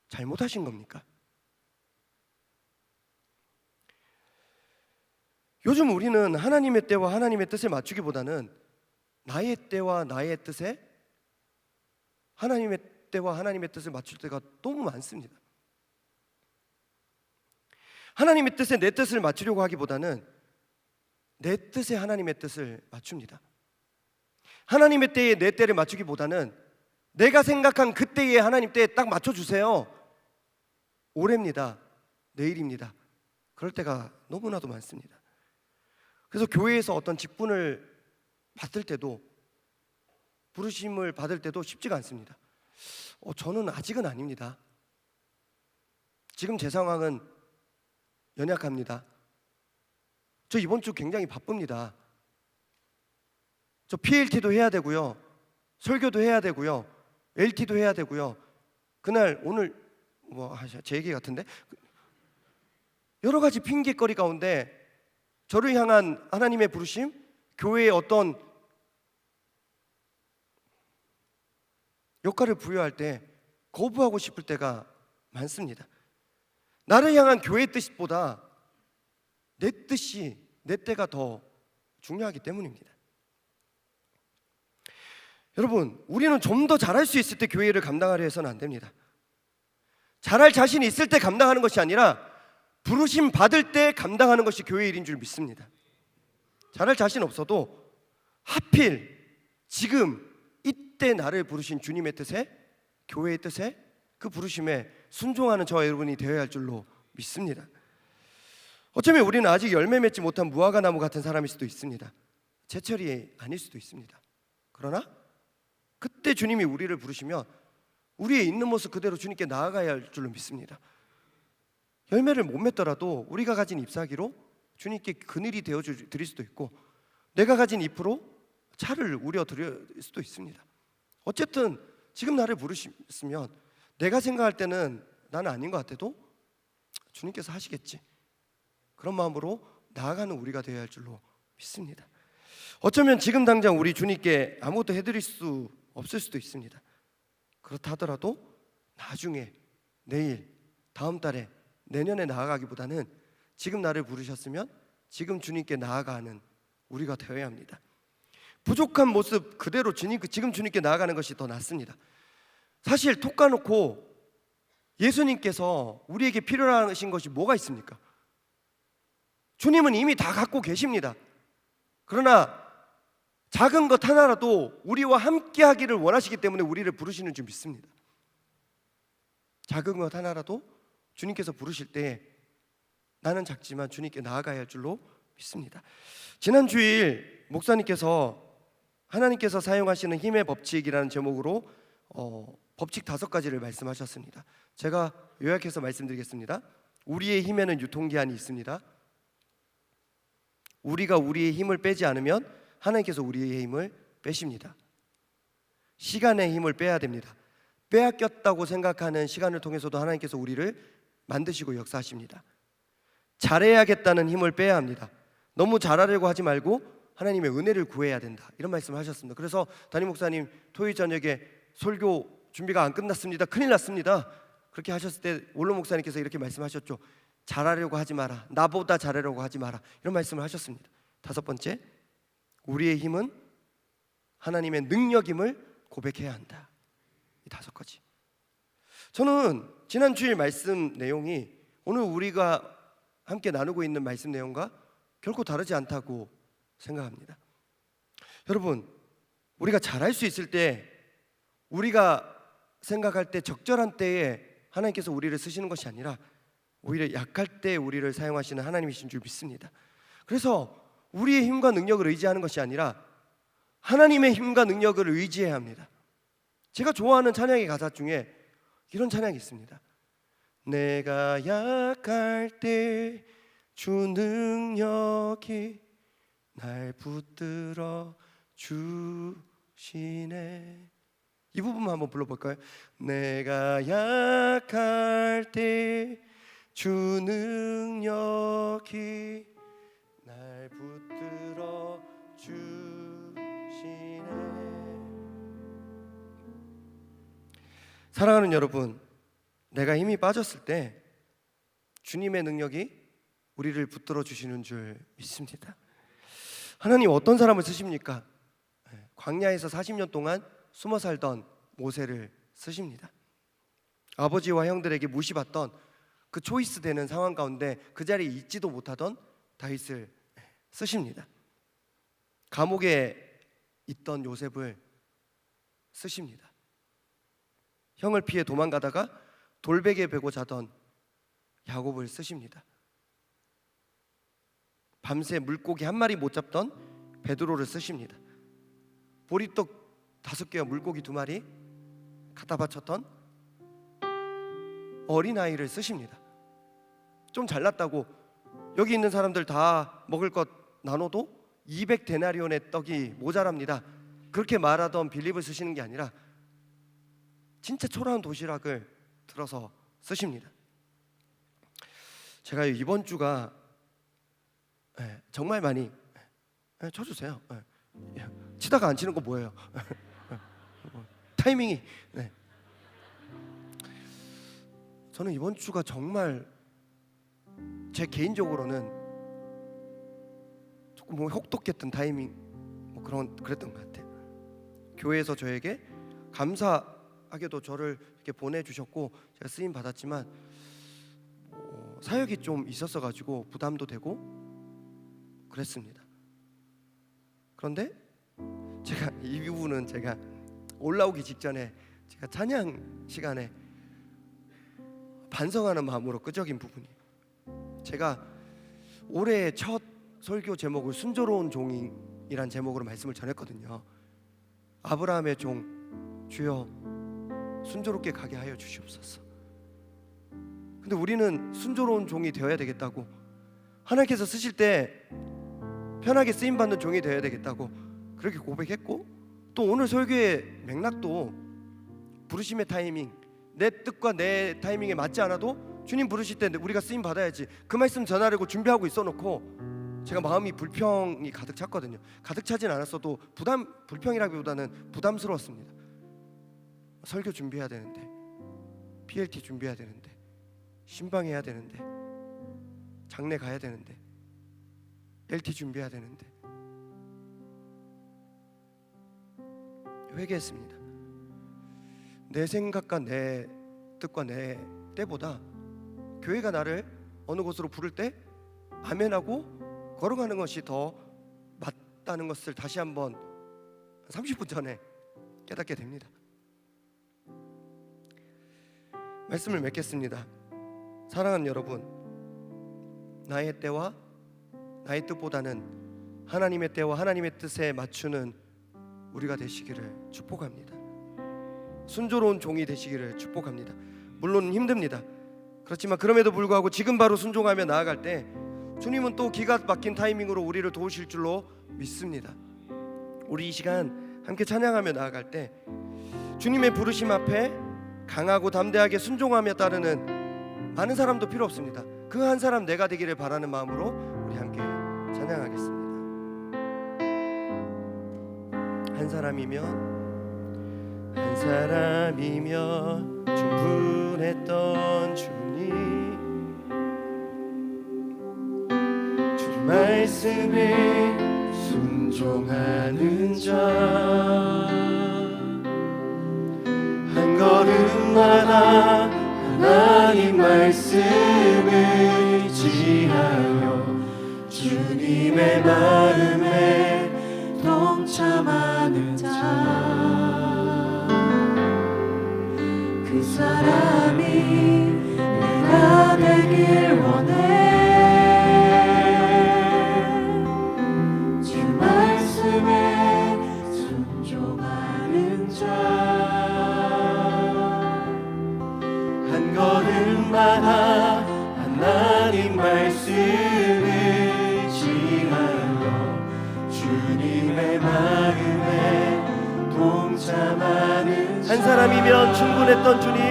잘못하신 겁니까? 요즘 우리는 하나님의 때와 하나님의 뜻을 맞추기보다는 나의 때와 나의 뜻에 하나님의 때와 하나님의 뜻을 맞출 때가 너무 많습니다. 하나님의 뜻에 내 뜻을 맞추려고 하기보다는 내 뜻에 하나님의 뜻을 맞춥니다. 하나님의 때에 내 때를 맞추기보다는 내가 생각한 그 때에 하나님 때에 딱 맞춰주세요. 올해입니다, 내일입니다. 그럴 때가 너무나도 많습니다. 그래서 교회에서 어떤 직분을 받을 때도, 부르심을 받을 때도 쉽지가 않습니다. 저는 아직은 아닙니다. 지금 제 상황은 연약합니다. 저 이번 주 굉장히 바쁩니다. 저 PLT도 해야 되고요, 설교도 해야 되고요, LT도 해야 되고요. 그날 오늘 제 얘기 같은데 여러 가지 핑계거리 가운데 저를 향한 하나님의 부르심, 교회의 어떤 역할을 부여할 때 거부하고 싶을 때가 많습니다. 나를 향한 교회의 뜻보다 내 뜻이, 내 때가 더 중요하기 때문입니다. 여러분, 우리는 좀 더 잘할 수 있을 때 교회를 감당하려 해서는 안 됩니다. 잘할 자신이 있을 때 감당하는 것이 아니라 부르심 받을 때 감당하는 것이 교회 일인 줄 믿습니다. 잘할 자신 없어도 하필 지금 이때 나를 부르신 주님의 뜻에, 교회의 뜻에, 그 부르심에 순종하는 저와 여러분이 되어야 할 줄로 믿습니다. 어쩌면 우리는 아직 열매 맺지 못한 무화과 나무 같은 사람일 수도 있습니다. 제철이 아닐 수도 있습니다. 그러나 그때 주님이 우리를 부르시면 우리의 있는 모습 그대로 주님께 나아가야 할 줄로 믿습니다. 열매를 못 맺더라도 우리가 가진 잎사귀로 주님께 그늘이 되어 드릴 수도 있고, 내가 가진 잎으로 차를 우려 드릴 수도 있습니다. 어쨌든 지금 나를 부르시면 내가 생각할 때는 나는 아닌 것 같아도 주님께서 하시겠지, 그런 마음으로 나아가는 우리가 되어야 할 줄로 믿습니다. 어쩌면 지금 당장 우리 주님께 아무것도 해드릴 수 없을 수도 있습니다. 그렇다 하더라도 나중에, 내일, 다음 달에, 내년에 나아가기보다는 지금 나를 부르셨으면 지금 주님께 나아가는 우리가 되어야 합니다. 부족한 모습 그대로 지금 주님께 나아가는 것이 더 낫습니다. 사실 톡 까놓고 예수님께서 우리에게 필요하신 것이 뭐가 있습니까? 주님은 이미 다 갖고 계십니다. 그러나 작은 것 하나라도 우리와 함께 하기를 원하시기 때문에 우리를 부르시는 줄 믿습니다. 작은 것 하나라도 주님께서 부르실 때 나는 작지만 주님께 나아가야 할 줄로 믿습니다. 지난 주일 목사님께서 하나님께서 사용하시는 힘의 법칙이라는 제목으로 법칙 5가지를 말씀하셨습니다. 제가 요약해서 말씀드리겠습니다. 우리의 힘에는 유통기한이 있습니다. 우리가 우리의 힘을 빼지 않으면 하나님께서 우리의 힘을 빼십니다. 시간의 힘을 빼야 됩니다. 빼앗겼다고 생각하는 시간을 통해서도 하나님께서 우리를 만드시고 역사하십니다. 잘해야겠다는 힘을 빼야 합니다. 너무 잘하려고 하지 말고 하나님의 은혜를 구해야 된다, 이런 말씀을 하셨습니다. 그래서 담임 목사님 토요일 저녁에 설교 준비가 안 끝났습니다, 큰일 났습니다, 그렇게 하셨을 때 원로 목사님께서 이렇게 말씀하셨죠. 잘하려고 하지 마라, 나보다 잘하려고 하지 마라, 이런 말씀을 하셨습니다. 5번째, 우리의 힘은 하나님의 능력임을 고백해야 한다. 이 5가지. 저는 지난 주일 말씀 내용이 오늘 우리가 함께 나누고 있는 말씀 내용과 결코 다르지 않다고 생각합니다. 여러분, 우리가 잘할 수 있을 때, 우리가 생각할 때 적절한 때에 하나님께서 우리를 쓰시는 것이 아니라 오히려 약할 때 우리를 사용하시는 하나님이신 줄 믿습니다. 그래서 우리의 힘과 능력을 의지하는 것이 아니라 하나님의 힘과 능력을 의지해야 합니다. 제가 좋아하는 찬양의 가사 중에 이런 찬양이 있습니다. 내가 약할 때 주 능력이 날 붙들어 주시네. 이 부분만 한번 불러볼까요? 내가 약할 때 주 능력이 날 붙들어 주시네. 사랑하는 여러분, 내가 힘이 빠졌을 때 주님의 능력이 우리를 붙들어 주시는 줄 믿습니다. 하나님 어떤 사람을 쓰십니까? 광야에서 40년 동안 숨어 살던 모세를 쓰십니다. 아버지와 형들에게 무시받던 그 초이스 되는 상황 가운데 그 자리에 있지도 못하던 다윗을 쓰십니다. 감옥에 있던 요셉을 쓰십니다. 형을 피해 도망가다가 돌베개 베고 자던 야곱을 쓰십니다. 밤새 물고기 한 마리 못 잡던 베드로를 쓰십니다. 보리떡 5개와 물고기 2마리 갖다 바쳤던 어린아이를 쓰십니다. 좀 잘났다고 여기 있는 사람들 다 먹을 것 나눠도 200데나리온의 떡이 모자랍니다. 그렇게 말하던 빌립을 쓰시는 게 아니라 진짜 초라한 도시락을 들어서 쓰십니다. 제가 이번 주가 정말 많이 쳐주세요. 치다가 안 치는 거 뭐예요? 타이밍이. 저는 이번 주가 정말 제 개인적으로는 조금 혹독했던 타이밍, 그랬던 것 같아요. 교회에서 저에게 감사하게도 저를 이렇게 보내주셨고 제가 쓰임 받았지만 사역이 좀 있었어가지고 부담도 되고 그랬습니다. 그런데 제가 이 부분은 제가 올라오기 직전에 제가 찬양 시간에 반성하는 마음으로 끄적인 부분이에요. 제가 올해 첫 설교 제목을 순조로운 종이란 제목으로 말씀을 전했거든요. 아브라함의 종 주여 순조롭게 가게 하여 주시옵소서. 근데 우리는 순조로운 종이 되어야 되겠다고, 하나님께서 쓰실 때 편하게 쓰임받는 종이 되어야 되겠다고 그렇게 고백했고, 또 오늘 설교의 맥락도 부르심의 타이밍, 내 뜻과 내 타이밍에 맞지 않아도 주님 부르실 때 우리가 쓰임 받아야지, 그 말씀 전하려고 준비하고 있어놓고 제가 마음이 불평이 가득 찼거든요. 가득 차진 않았어도 불평이라기보다는 부담스러웠습니다. 설교 준비해야 되는데, PLT 준비해야 되는데, 신방해야 되는데, 장례 가야 되는데, LT 준비해야 되는데. 회개했습니다. 내 생각과 내 뜻과 내 때보다 교회가 나를 어느 곳으로 부를 때 아멘하고 걸어가는 것이 더 맞다는 것을 다시 한번 30분 전에 깨닫게 됩니다. 말씀을 맺겠습니다. 사랑하는 여러분, 나의 때와 나의 뜻보다는 하나님의 때와 하나님의 뜻에 맞추는 우리가 되시기를 축복합니다. 순조로운 종이 되시기를 축복합니다. 물론 힘듭니다. 그렇지만 그럼에도 불구하고 지금 바로 순종하며 나아갈 때 주님은 또 기가 막힌 타이밍으로 우리를 도우실 줄로 믿습니다. 우리 이 시간 함께 찬양하며 나아갈 때 주님의 부르심 앞에 강하고 담대하게 순종하며 따르는 많은 사람도 필요 없습니다. 그 한 사람 내가 되기를 바라는 마음으로 우리 함께 찬양하겠습니다. 한 사람이면 충분했던 주님, 주 말씀에 순종하는 자, 한 걸음마다 하나님 말씀을 지하여 주님의 마음에 동참하는 자, 그 사람이 내가 되길 원해. 주 말씀에 순종하는 자, 한 걸음마다 하나님 말씀을 지하여 주님의 마음에 동참하는 자. 한 사람이면 충분했던 주님,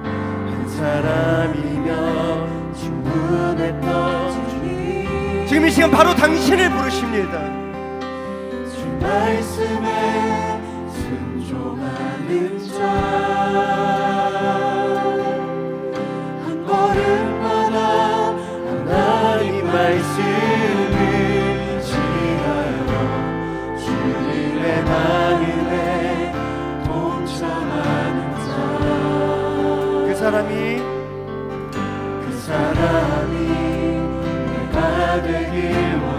한 사람이면 충분했던 주님, 지금 이 시간 바로 당신을 부르십니다. 주 말씀에 순종하는 자, 한 걸음마다 하나님 말씀을 지하여 주님의 마음에 동참하는 자, 그 사람이 내가 되길 원해.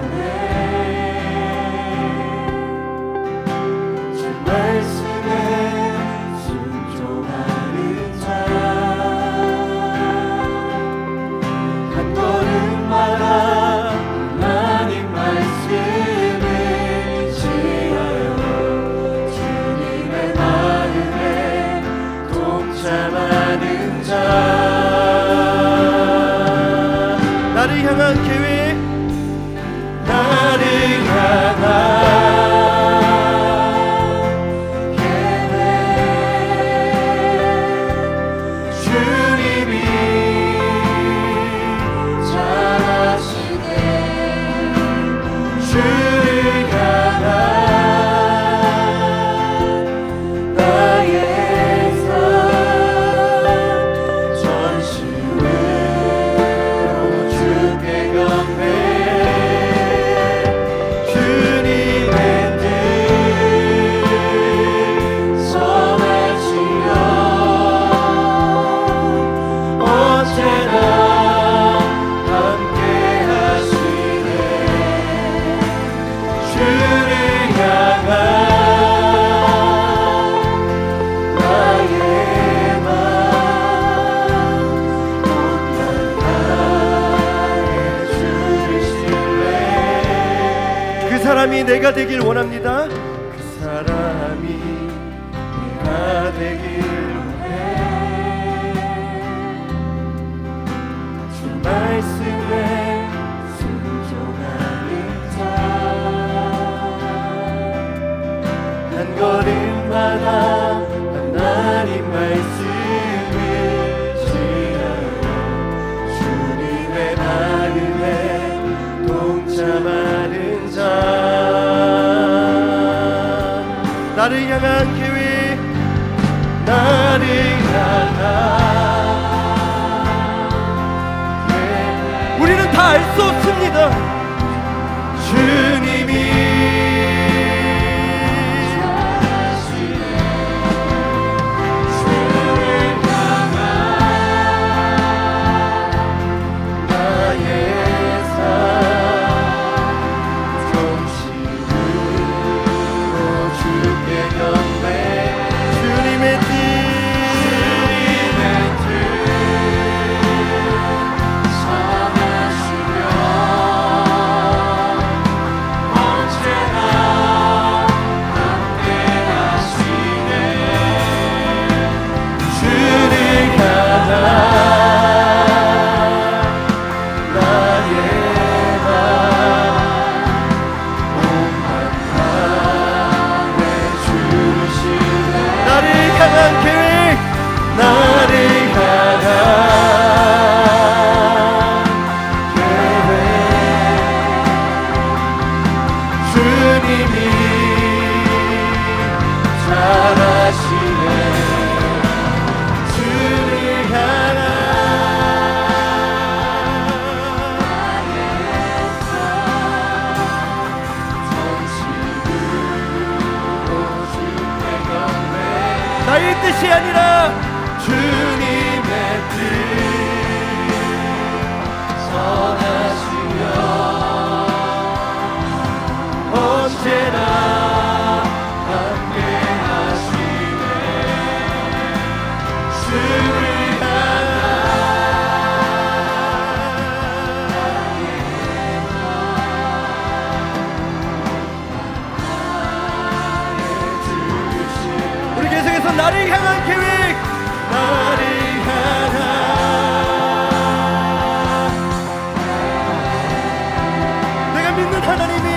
사람이 내가 되길 원합니다. 그 사람이 내가 되길 원해. 주 말씀에 순종하는 자, 한 걸음마다 하나님 말씀을 지하여 주님의 마음에 동참하는 자. 나를 향한 계획, 나를 향한 계획, 우리는 다 알 수 없습니다. 주님이 나의 뜻이 아니라 주님의 뜻 선하시며 언제나 함께 하시네. 주를 우리 계속해서 나를 향한 계획, 나를 향한 내가 믿는 하나님이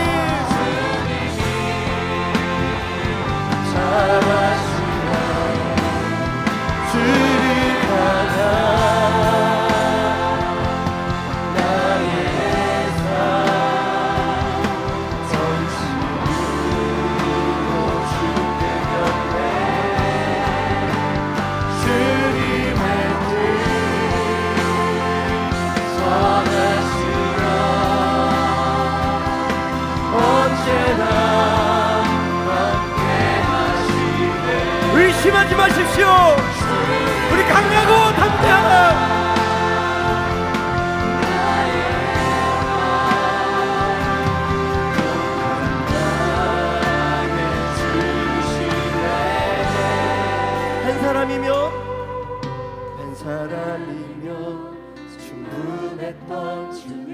잘하시며 주를 향한 나의 삶 전심으로 주께 의심하지 마십시오. 우리 강하고 담대하라. 한 사람이면 충분했던 주님,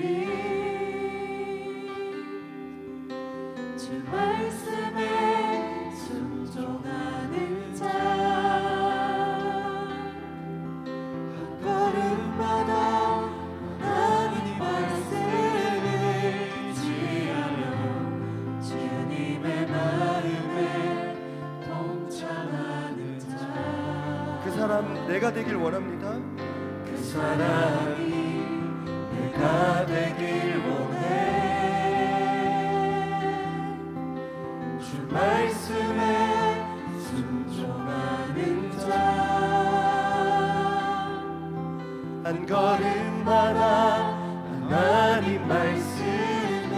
주 말씀에 순종하는 자, 한 걸음마다 하나님 말씀을 지하여 주님의 마음에 동참하는 자. 그 사람 내가 되길 원합니다. 그 사람이 내가 되길 원해. 주 말씀에 순종하는 자, 한 걸음마다 하나님 말씀을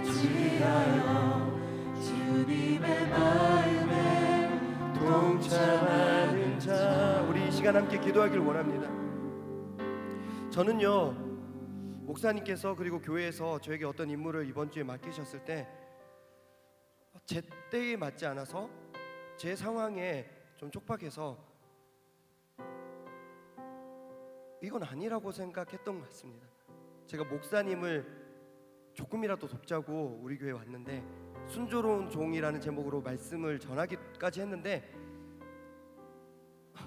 지하여 주님의 마음에 동참하는 자. 우리 이 시간 함께 기도하길 원합니다. 저는요, 목사님께서 그리고 교회에서 저에게 어떤 임무를 이번 주에 맡기셨을 때 제 때에 맞지 않아서 제 상황에 좀 촉박해서 이건 아니라고 생각했던 것 같습니다. 제가 목사님을 조금이라도 돕자고 우리 교회에 왔는데 순조로운 종이라는 제목으로 말씀을 전하기까지 했는데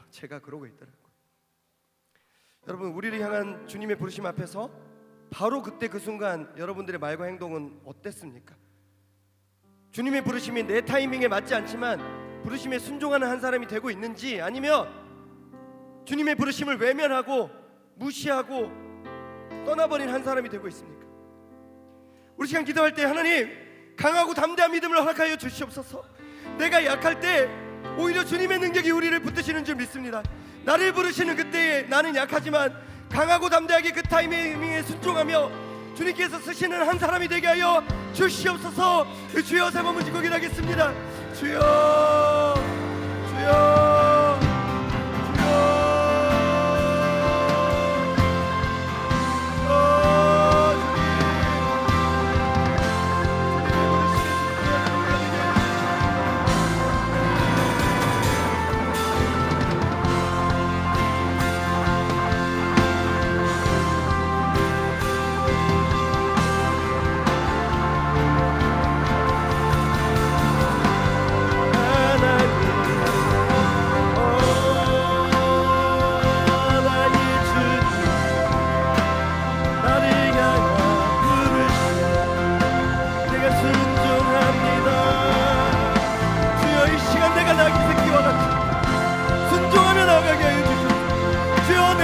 제가 그러고 있더라고요. 여러분, 우리를 향한 주님의 부르심 앞에서 바로 그때 그 순간 여러분들의 말과 행동은 어땠습니까? 주님의 부르심이 내 타이밍에 맞지 않지만 부르심에 순종하는 한 사람이 되고 있는지, 아니면 주님의 부르심을 외면하고 무시하고 떠나버린 한 사람이 되고 있습니까? 우리 시간 기도할 때 하나님, 강하고 담대한 믿음을 허락하여 주시옵소서. 내가 약할 때 오히려 주님의 능력이 우리를 붙드시는 줄 믿습니다. 나를 부르시는 그때에 나는 약하지만 강하고 담대하게 그 타이밍에 순종하며 주님께서 쓰시는 한 사람이 되게 하여 주시옵소서. 주여, 세 번을 짓고 기도하겠습니다. 주여, 주여, 주여.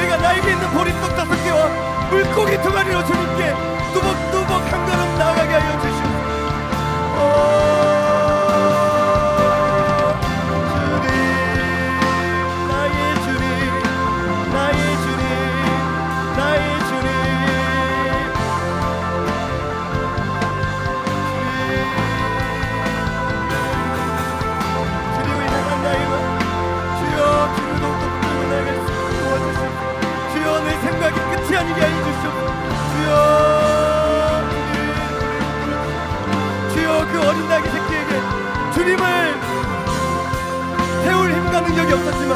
나에게 있는 보리떡 5개와 물고기 2마리로 주님께 뚜벅뚜벅 한 걸음 나아가게 하여 주시옵소서. 주님, 나의 주님, 나의 주님, 나의 주님, 주님을 향한 나의 맘, 주여, 주를 더욱더 붙들고 나아갈 수 있도록 도와주시옵소서. 주여, 내 생각이 끝이 아니게 하여 주시옵소서. 주여, 그 어린 나귀 새끼에게 주님을 태울 힘과 능력이 없었지만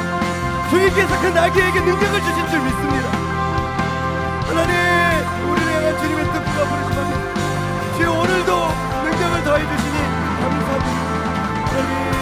주님께서 그 나귀에게 능력을 주신 줄 믿습니다. 하나님, 우리를 향한 주님의 뜻과 부르심합니다. 주여, 오늘도 능력을 더해 주시니 감사합니다. 하나님,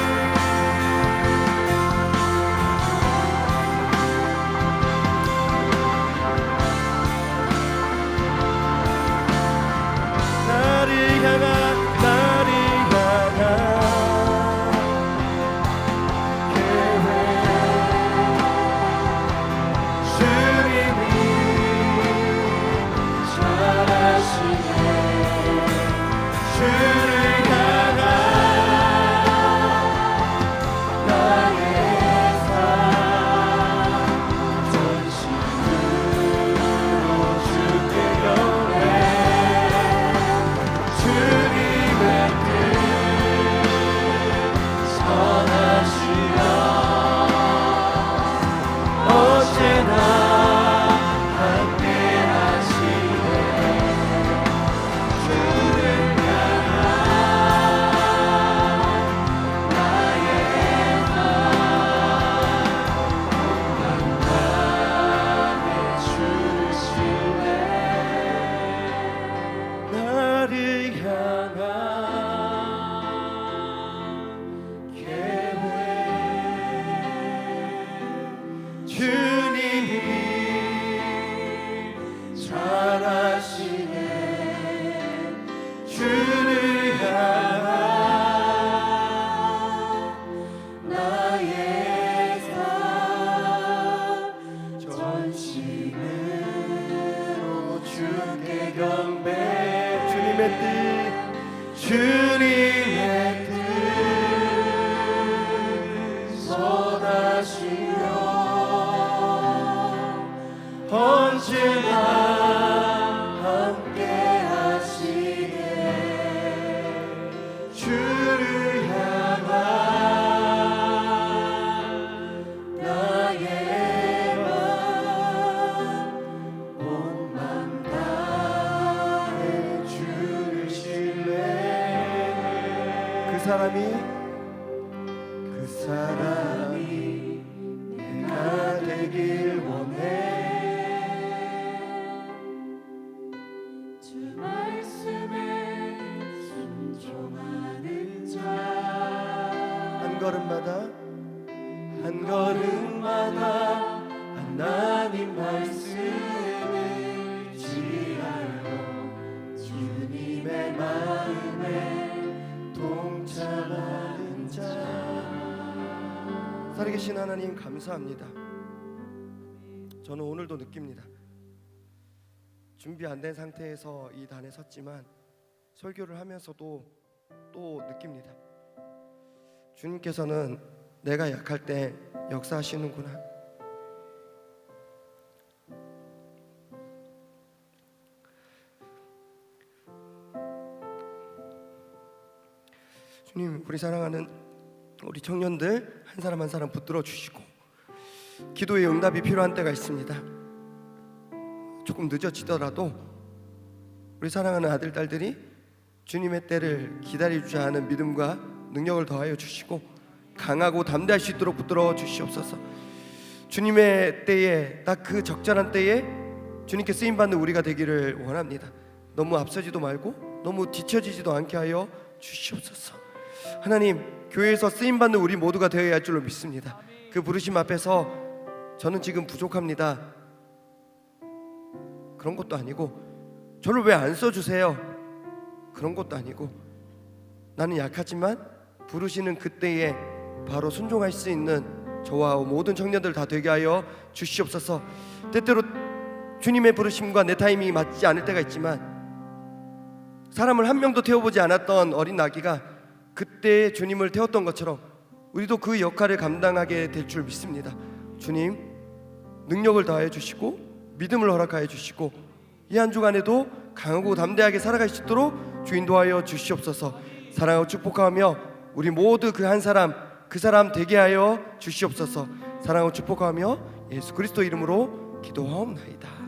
주님의 뜻 선하시며 언제나 함께 하시네. 주를 향한 나의 맘 온 맘 다해 주를 신뢰해. 그 사람이 내가 되길 원해. 주 말씀에 순종하는 한 걸음마다 하나님 말씀을 지하여 주님의 마음에 동참하는 자. 살아계신 하나님 감사합니다. 저는 오늘도 느낍니다. 준비 안 된 상태에서 이 단에 섰지만 설교를 하면서도 또 느낍니다. 주님께서는 내가 약할 때 역사하시는구나. 주님, 우리 사랑하는 우리 청년들 한 사람 한 사람 붙들어 주시고, 기도의 응답이 필요한 때가 있습니다. 조금 늦어지더라도 우리 사랑하는 아들, 딸들이 주님의 때를 기다려주자 하는 믿음과 능력을 더하여 주시고 강하고 담대할 수 있도록 붙들어 주시옵소서. 주님의 때에, 딱 그 적절한 때에 주님께 쓰임받는 우리가 되기를 원합니다. 너무 앞서지도 말고 너무 뒤처지지도 않게 하여 주시옵소서. 하나님, 교회에서 쓰임받는 우리 모두가 되어야 할 줄로 믿습니다. 그 부르심 앞에서 저는 지금 부족합니다, 그런 것도 아니고, 저를 왜 안 써주세요, 그런 것도 아니고, 나는 약하지만 부르시는 그때에 바로 순종할 수 있는 저와 모든 청년들 다 되게 하여 주시옵소서. 때때로 주님의 부르심과 내 타이밍이 맞지 않을 때가 있지만, 사람을 한 명도 태워보지 않았던 어린 아기가 그때 주님을 태웠던 것처럼 우리도 그 역할을 감당하게 될 줄 믿습니다. 주님, 능력을 더하여 주시고 믿음을 허락하여 주시고 이 한 주간에도 강하고 담대하게 살아갈 수 있도록 주 인도하여 주시옵소서. 사랑하고 축복하며 우리 모두 그 한 사람 그 사람 되게 하여 주시옵소서. 사랑하고 축복하며 예수 그리스도 이름으로 기도하옵나이다.